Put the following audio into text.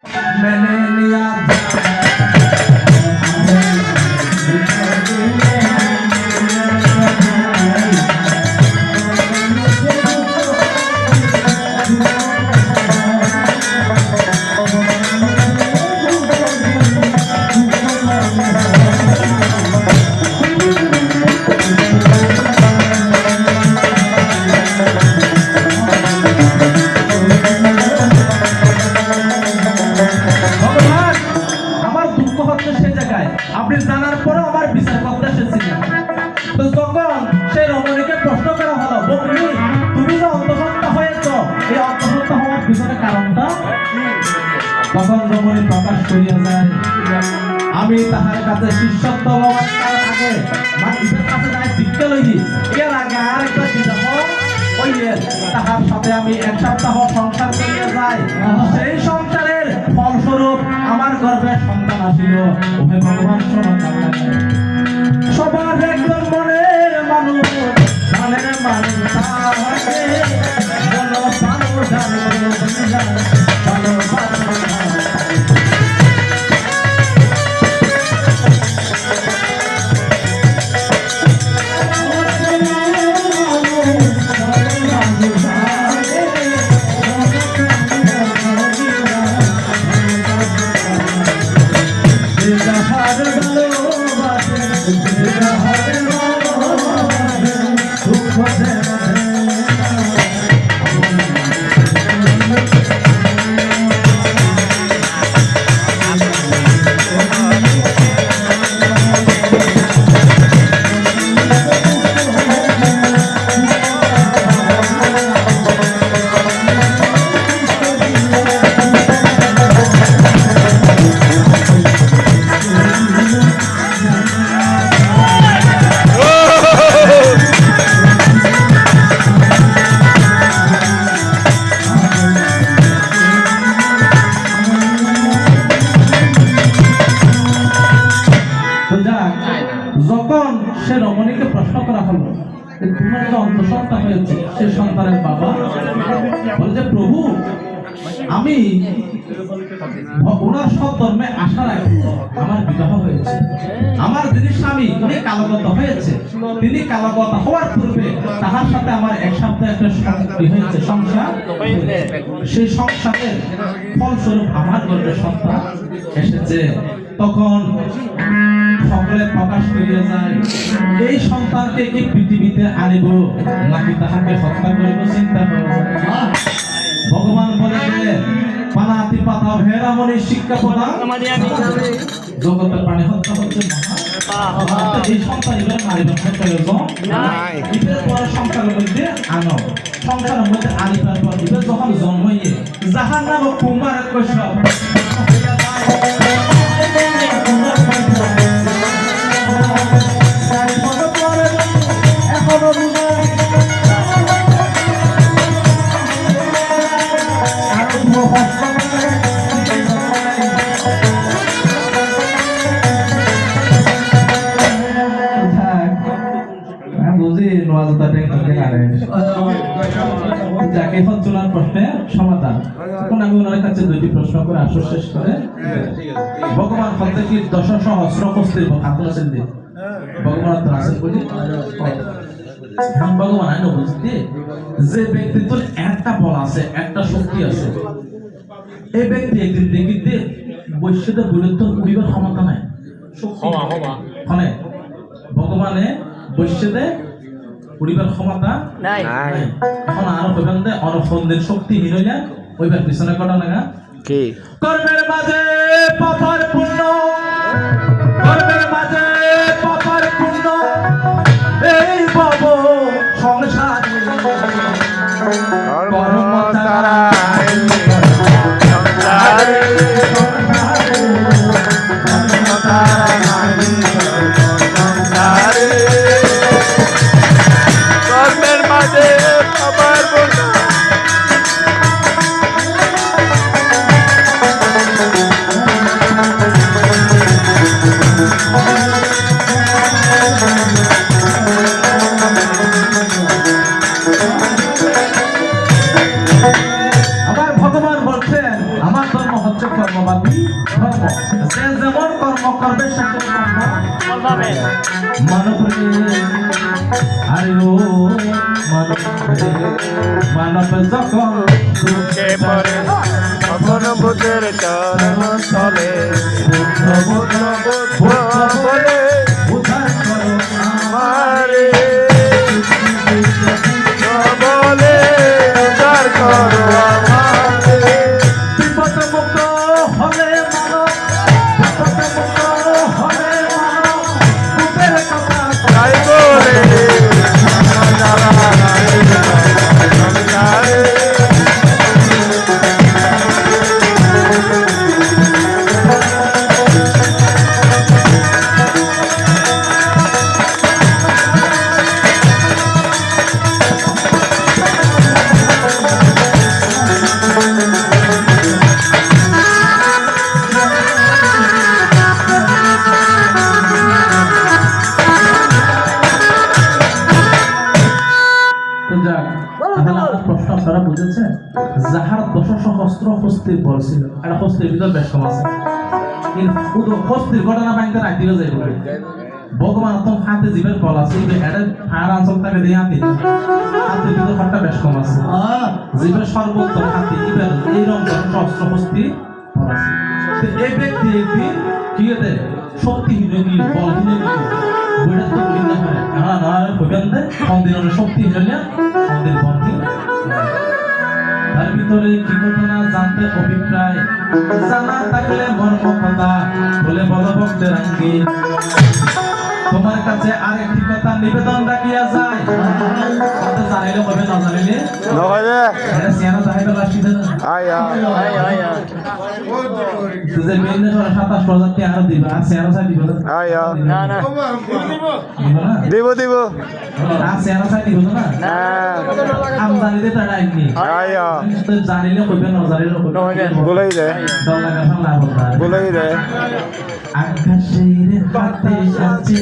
मैंने लिया আপনি জানার পরেও আমার বিচার করতে এসেছিলেন। তো যখন সেই রমণীকে প্রশ্ন করা হলো, বন্ধু তুমি যে অন্তঃসত্ত্বা হয়েছ, এই অন্তঃসত্ত্বা হওয়ার পিছনে কারণটা? তখন রমণী প্রকাশ করিয়া যায়, আমি তাহার কাছে শিষ্যত্ব লওয়ার আগে মানুষের কাছে যাই ভিক্ষা লইছি, এর আগে আর একটা বিবাহ হইলে তাহার সাথে আমি এক সপ্তাহ সংসার করিয়া যাই, সেই সংসারের ফলস্বরূপ আমার গর্ভে সন্তান আসিল। ওহে ভগবান সবার একজন মনের মানুষ, মনের মানুষ তাহাকে বলো ভালো জানো ভালো ভালো। যখন সে রমণীকে প্রশ্ন করা হলো, তোমার যে অন্তঃসত্ত্বা হয়েছে সে সন্তানের বাবা বলে যে প্রভু আমি ওনার সৎ ধর্মে আসার আগে আমার বিবাহ হয়েছে, আমার যিনি স্বামী উনি কালগত হয়েছে, তিনি কালগত হওয়ার পূর্বে তাহার সাথে আমার এক সপ্তাহে একটা হয়েছে সংসার, সেই সংসারের ফলস্বরূপ আমার গর্ভে সন্তান এসেছে। তখন সকলে প্রকাশ করিয়া যায়, এই সন্তানকে কি পৃথিবীতে আনিব নাকি তাহাকে হত্যা করিব চিন্তা করব। ভগবান বলে যে পানাতি পাতা ভেরামণি শিক্ষা প্রদান জগতের প্রাণী হত্যা হচ্ছে মহা, এই সন্তান এবার মারিবার প্রয়োজন নাই, এটার পরে সংসারের মধ্যে আনো, সংসারের মধ্যে আনিবার পর এবার যখন জন্ম হইয়ে যাহার নাম কুমার কৈশব সমাধান। এখন আমি ওনার কাছে দুইটি প্রশ্ন করে আসর শেষ করে ভগবান বলতে কি 10 সহস্র কস্তির হাতুন আছেন দিয়ে ভগবান তো আছেন বলি ভগবান আইন বুঝতে যে ব্যক্তির তো একটা বল আছে, একটা শক্তি আছে, এই ব্যক্তি একদিন দেখিতে বৈশ্যদের বিরুদ্ধে উড়িবার ক্ষমতা নাই, মানে ভগবানে বৈশ্যদের উড়িবার ক্ষমতা নাই। এখন আরো কইবেন যে অনফন্দের শক্তি হীন হইলা ওইবার পিছনে কটা লাগা কি কর্মের মাঝে পাপার পুণ্য, কর্মের মাঝে পাপার পুণ্য, এই ভব সংসারে কর্ম ছাড়া সংসারে কর্মের মাঝে পাপার পুণ্য। আমার ভগবান বলছেন আমার ধর্ম হচ্ছে যে যেমন কর্ম করবে সে মানব রে আরে ও মানব যখন দুঃখে পড়ে তখন বুঝের চরণ তলে বুদ্ধ বলে উদ্ধার করো আমারে বলে উদ্ধার করো আমারে বিপদ মুক্ত হলে মানব বিপদ মুক্ত হলে মানব বুদ্ধের কথা তাই বলে তো যাক, তাহলে আমার প্রশ্ন আপনারা বুঝেছেন? যাহার 10 সহস্র হস্তির বল ছিল, একটা হস্তির ভিতর বেশ কম আছে। এই হস্তির ঘটনা বাইতে রাখিও যাইব। ভগবান তো হাতে জীবের বল আছে, এই এটা ফায়ার আনসার তাকে দিয়ে হাতের ভিতর হাতটা বেশ কম আছে। জীবের সর্বোত্তম হাতে ইবের এই রকম সহস্র হস্তি বল আছে। তো এই ব্যক্তি একদিন কি হতে শক্তিহীন কি বলহীন কি বুঝে তো বুঝ না পারে। এখন আর হইবেন না মন্দিরের শক্তি হিসেবে মন্দির বন্ধি। তার ভিতরে কি ঘটনা জানতে অভিপ্রায় জানা থাকলে মর্ম কথা বলে বলো ভক্তের আঙ্গি। তোমার কাছে আরেকটি কথা নিবেদন রাখিয়া যায়, কথা জানাইলে হবে না জানাইলে নহলে এটা সিয়ানা চাহিদা লাসিতে না আয়া যে মেনে 27,000 টাকা আর দিবা আর সিয়ানা চাই দিবা আয়া না না দিবা না দিব দিব আর সিয়ানা চাই দিবা না না আমদানিতে তারা আইনি আয়া তো জানিলে কইবে না জানিলে কইবে বলেই দে দল লাগা লাভ হবে বলেই দে আকাশের হাতে আছে